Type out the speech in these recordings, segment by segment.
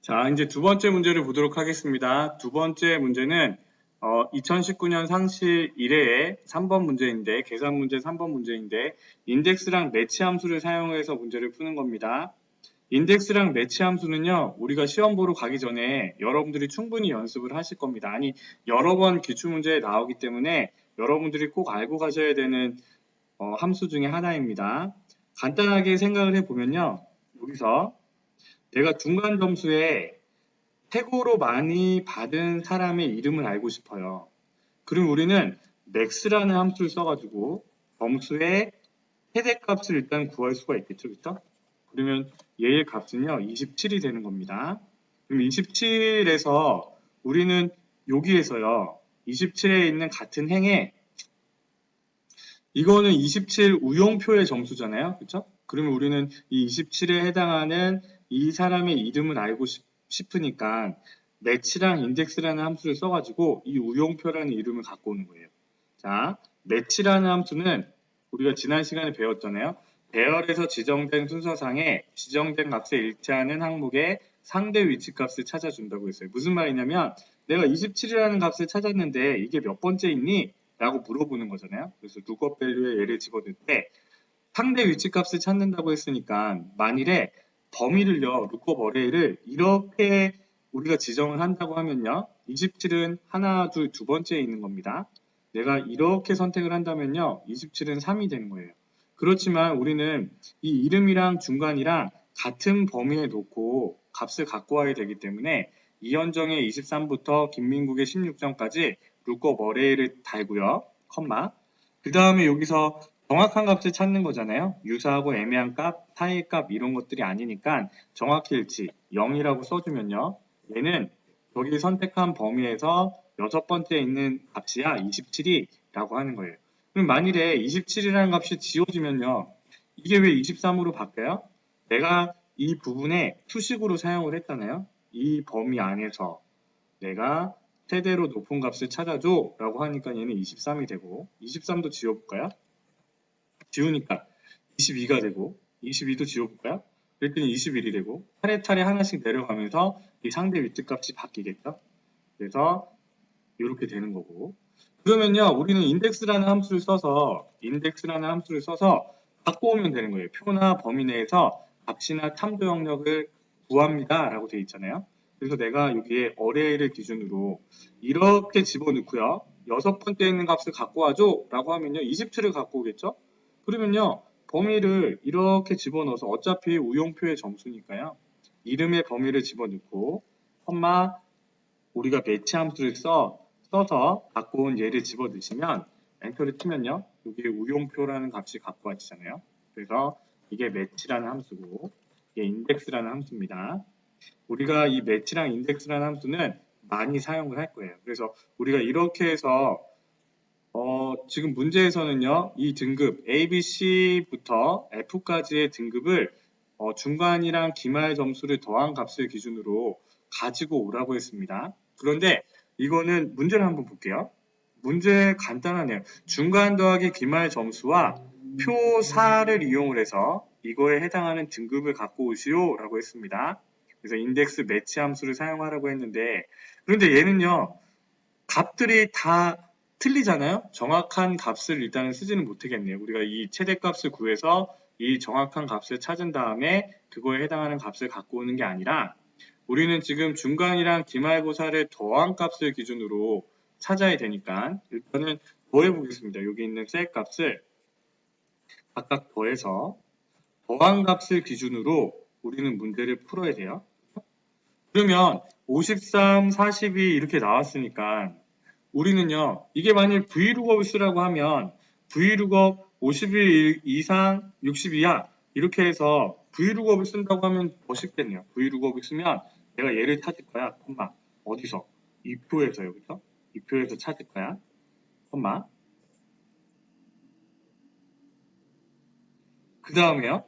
자, 이제 두 번째 문제를 보도록 하겠습니다. 두 번째 문제는 2019년 상시 1회의 3번 문제인데, 계산 문제 3번 문제인데, 인덱스랑 매치 함수를 사용해서 문제를 푸는 겁니다. 인덱스랑 매치 함수는요, 우리가 시험 보러 가기 전에 여러분들이 충분히 연습을 하실 겁니다. 아니, 여러 번 기출문제에 나오기 때문에 여러분들이 꼭 알고 가셔야 되는 함수 중에 하나입니다. 간단하게 생각을 해보면요, 여기서 내가 중간 점수에 최고로 많이 받은 사람의 이름을 알고 싶어요. 그럼 우리는 max라는 함수를 써가지고 점수의 최대값을 일단 구할 수가 있겠죠, 그렇죠? 그러면 얘의 값은요 27이 되는 겁니다. 그럼 27에서 우리는 여기에서요 27에 있는 같은 행에 이거는 27 우용표의 점수잖아요, 그렇죠? 그러면 우리는 이 27에 해당하는 이 사람의 이름을 알고 싶으니까 매치랑 인덱스라는 함수를 써가지고 이 우용표라는 이름을 갖고 오는 거예요. 자, 매치라는 함수는 우리가 지난 시간에 배웠잖아요. 배열에서 지정된 순서상에 지정된 값에 일치하는 항목의 상대 위치값을 찾아준다고 했어요. 무슨 말이냐면 내가 27이라는 값을 찾았는데 이게 몇 번째 있니? 라고 물어보는 거잖아요. 그래서 룩업 밸류에 얘를 집어넣을 때 상대 위치값을 찾는다고 했으니까 만일에 범위를요, 룩업 어레이를 이렇게 우리가 지정을 한다고 하면요, 27은 하나, 둘, 두 번째에 있는 겁니다. 내가 이렇게 선택을 한다면요, 27은 3이 되는 거예요. 그렇지만 우리는 이 이름이랑 중간이랑 같은 범위에 놓고 값을 갖고 와야 되기 때문에 이현정의 23부터 김민국의 16점까지 룩업 어레이를 달고요, 컴마. 그 다음에 여기서 정확한 값을 찾는 거잖아요. 유사하고 애매한 값, 사이의 값 이런 것들이 아니니까 정확히 일치 0이라고 써주면요. 얘는 여기 선택한 범위에서 여섯 번째 있는 값이야 27이 라고 하는 거예요. 그럼 만일에 27이라는 값이 지워지면요. 이게 왜 23으로 바뀌어요? 내가 이 부분에 수식으로 사용을 했잖아요. 이 범위 안에서 내가 최대로 높은 값을 찾아줘 라고 하니까 얘는 23이 되고 23도 지워볼까요? 지우니까 22가 되고 22도 지워볼까요? 그랬더니 21이 되고 차례차례 하나씩 내려가면서 이 상대 위치값이 바뀌겠죠? 그래서 이렇게 되는 거고 그러면요 우리는 인덱스라는 함수를 써서 갖고 오면 되는 거예요. 표나 범위 내에서 값이나 참조 영역을 구합니다 라고 되어 있잖아요. 그래서 내가 여기에 어레이를 기준으로 이렇게 집어넣고요. 여섯 번째 있는 값을 갖고 와줘 라고 하면요 27을 갖고 오겠죠. 그러면요 범위를 이렇게 집어넣어서 어차피 우용표의 점수니까요 이름의 범위를 집어넣고 컴마 우리가 매치 함수를 써서 갖고 온 얘를 집어넣으시면 엔터를 치면요 여기에 우용표라는 값이 갖고 와지잖아요. 그래서 이게 매치라는 함수고 이게 인덱스라는 함수입니다. 우리가 이 매치랑 인덱스라는 함수는 많이 사용을 할 거예요. 그래서 우리가 이렇게 해서 지금 문제에서는요, 이 등급 A, B, C부터 F까지의 등급을 중간이랑 기말 점수를 더한 값을 기준으로 가지고 오라고 했습니다. 그런데 이거는 문제를 한번 볼게요. 문제 간단하네요. 중간 더하기 기말 점수와 표 4를 이용을 해서 이거에 해당하는 등급을 갖고 오시오 라고 했습니다. 그래서 인덱스 매치 함수를 사용하라고 했는데 그런데 얘는요, 값들이 다 틀리잖아요. 정확한 값을 일단은 쓰지는 못하겠네요. 우리가 이 최대값을 구해서 이 정확한 값을 찾은 다음에 그거에 해당하는 값을 갖고 오는 게 아니라 우리는 지금 중간이랑 기말고사를 더한 값을 기준으로 찾아야 되니까 일단은 더해 보겠습니다. 여기 있는 셀 값을 각각 더해서 더한 값을 기준으로 우리는 문제를 풀어야 돼요. 그러면 53, 42 이렇게 나왔으니까 우리는요, 이게 만일 V룩업을 쓰라고 하면 V룩업 51 이상 62야 이렇게 해서 V룩업을 쓴다고 하면 더 쉽겠네요. V룩업을 쓰면 내가 얘를 찾을 거야. 콤마 어디서? 이 표에서요. 그죠? 이 표에서 찾을 거야. 콤마 그 다음에요.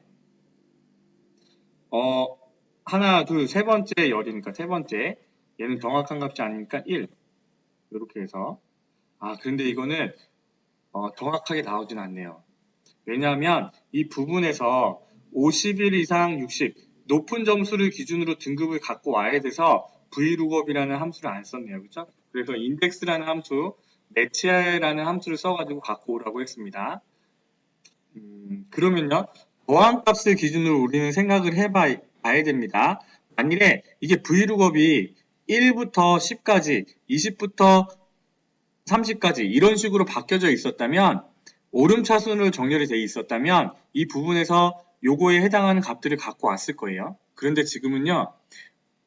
어, 하나, 둘, 세 번째 열이니까 세 번째 얘는 정확한 값이 아니니까 1 이렇게 해서 그런데 이거는 정확하게 나오진 않네요. 왜냐하면 이 부분에서 51 이상 60 높은 점수를 기준으로 등급을 갖고 와야 돼서 VLOOKUP이라는 함수를 안 썼네요. 그죠? 그래서 index라는 함수, 매치라는 함수를 써가지고 갖고 오라고 했습니다. 그러면요. 더함값을 기준으로 우리는 생각을 해봐야 됩니다. 만일에 이게 VLOOKUP이 1부터 10까지, 20부터 30까지 이런 식으로 바뀌어져 있었다면, 오름차순으로 정렬이 돼 있었다면 이 부분에서 요거에 해당하는 값들을 갖고 왔을 거예요. 그런데 지금은요.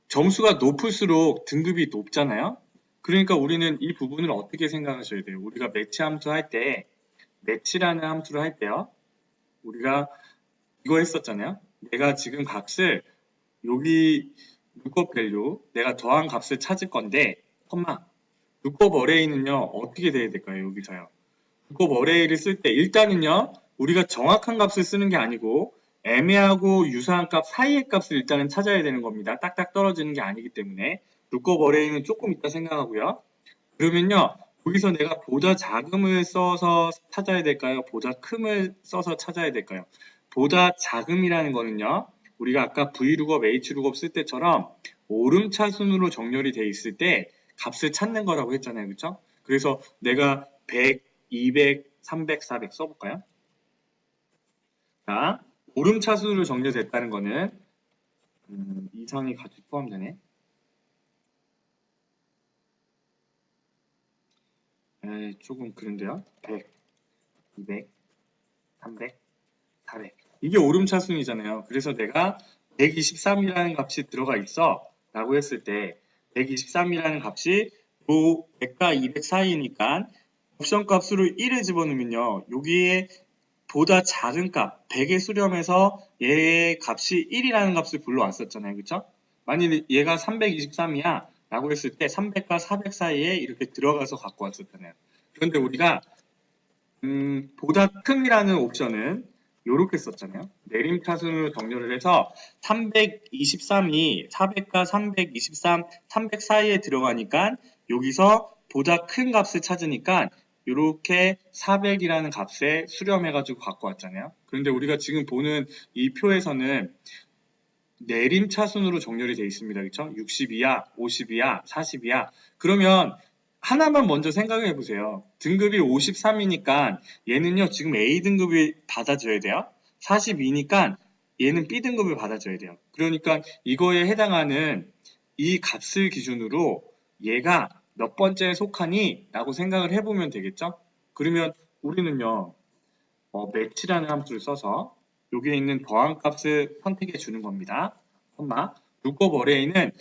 점수가 높을수록 등급이 높잖아요. 그러니까 우리는 이 부분을 어떻게 생각하셔야 돼요? 우리가 매치 함수 할 때, 매치라는 함수를 할 때요. 우리가 이거 했었잖아요. 내가 지금 값을 여기 lookup value 내가 더한 값을 찾을 건데 lookup array는요 어떻게 돼야 될까요? 여기서요. lookup array를 쓸 때 일단은요 우리가 정확한 값을 쓰는 게 아니고 애매하고 유사한 값 사이의 값을 일단은 찾아야 되는 겁니다. 딱딱 떨어지는 게 아니기 때문에 lookup array는 조금 이따 생각하고요. 그러면요 여기서 내가 보다 작음을 써서 찾아야 될까요? 보다 큼을 써서 찾아야 될까요? 보다 작음이라는 거는요. 우리가 아까 VLOOKUP, HLOOKUP 쓸 때처럼 오름차순으로 정렬이 돼 있을 때 값을 찾는 거라고 했잖아요. 그렇죠? 그래서 내가 100, 200, 300, 400 써볼까요? 자, 오름차순으로 정렬됐다는 거는 이상이 같이 포함되네. 조금 그런데요. 100, 200, 300, 400. 이게 오름차순이잖아요. 그래서 내가 123이라는 값이 들어가 있어 라고 했을 때 123이라는 값이 요 100과 200 사이니까 옵션 값으로 1을 집어넣으면요. 여기에 보다 작은 값 100에 수렴해서 얘의 값이 1이라는 값을 불러왔었잖아요. 그쵸? 만일 얘가 323이야 라고 했을 때 300과 400 사이에 이렇게 들어가서 갖고 왔었잖아요. 그런데 우리가 보다 큼이라는 옵션은 이렇게 썼잖아요. 내림차순으로 정렬을 해서 323이 400과 323, 300 사이에 들어가니까 여기서 보다 큰 값을 찾으니까 이렇게 400이라는 값에 수렴해가지고 갖고 왔잖아요. 그런데 우리가 지금 보는 이 표에서는 내림차순으로 정렬이 되어 있습니다. 그렇죠? 60이야, 50이야, 40이야. 그러면 하나만 먼저 생각해 보세요. 등급이 53이니까 얘는요, 지금 A등급을 받아줘야 돼요. 42니까 얘는 B등급을 받아줘야 돼요. 그러니까 이거에 해당하는 이 값을 기준으로 얘가 몇 번째에 속하니? 라고 생각을 해보면 되겠죠? 그러면 우리는요, 매치라는 함수를 써서 여기에 있는 더한 값을 선택해 주는 겁니다. lookup array는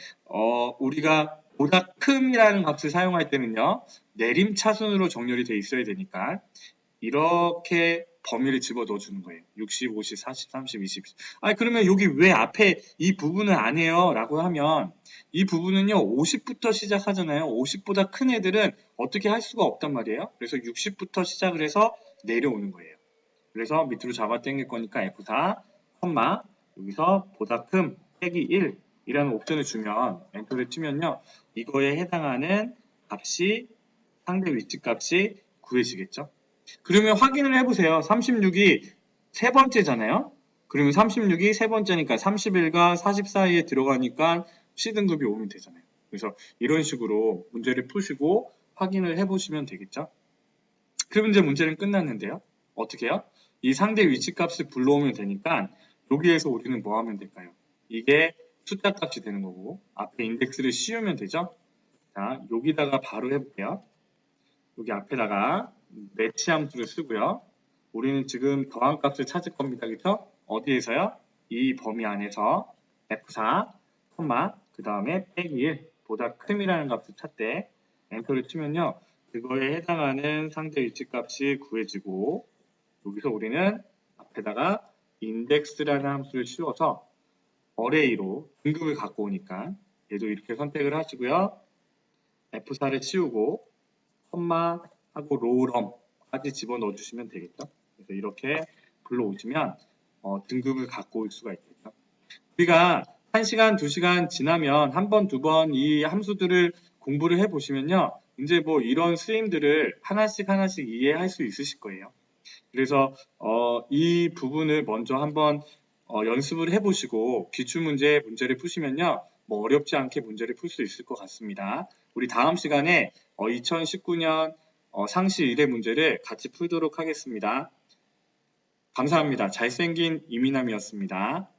우리가 보다 큼이라는 값을 사용할 때는요. 내림차순으로 정렬이 돼 있어야 되니까 이렇게 범위를 집어넣어 주는 거예요. 60, 50, 40, 30, 20. 그러면 여기 왜 앞에 이 부분을 안 해요? 라고 하면 이 부분은요. 50부터 시작하잖아요. 50보다 큰 애들은 어떻게 할 수가 없단 말이에요. 그래서 60부터 시작을 해서 내려오는 거예요. 그래서 밑으로 잡아 당길 거니까 F4, 여기서 보다 큰 빼기 1 이라는 옵션을 주면 엔터를 치면요. 이거에 해당하는 값이 상대 위치 값이 구해지겠죠. 그러면 확인을 해보세요. 36이 세 번째잖아요. 그러면 36이 세 번째니까 31과 40 사이에 들어가니까 C등급이 오면 되잖아요. 그래서 이런 식으로 문제를 푸시고 확인을 해보시면 되겠죠. 그럼 이제 문제는 끝났는데요. 어떻게 해요? 이 상대 위치값을 불러오면 되니까 여기에서 우리는 뭐 하면 될까요? 이게 숫자 값이 되는 거고 앞에 인덱스를 씌우면 되죠? 자, 여기다가 바로 해볼게요. 여기 앞에다가 매치 함수를 쓰고요. 우리는 지금 더한 값을 찾을 겁니다. 그렇죠? 어디에서요? 이 범위 안에서 F4, 그 다음에 빼기 1 보다 큼이라는 값을 찾되 엔터를 치면요. 그거에 해당하는 상대 위치 값이 구해지고 여기서 우리는 앞에다가 index라는 함수를 씌워서 array로 등급을 갖고 오니까 얘도 이렇게 선택을 하시고요. F4를 치우고 하고 rowrum까지 집어넣어 주시면 되겠죠. 그래서 이렇게 불러오시면 등급을 갖고 올 수가 있겠죠. 우리가 1시간, 2시간 지나면 한 번, 두 번 이 함수들을 공부를 해 보시면요. 이제 뭐 이런 쓰임들을 하나씩 이해할 수 있으실 거예요. 그래서 이 부분을 먼저 한번 연습을 해보시고 문제를 푸시면요. 뭐 어렵지 않게 문제를 풀 수 있을 것 같습니다. 우리 다음 시간에 2019년 상시 1회 문제를 같이 풀도록 하겠습니다. 감사합니다. 잘생긴 이민남이었습니다.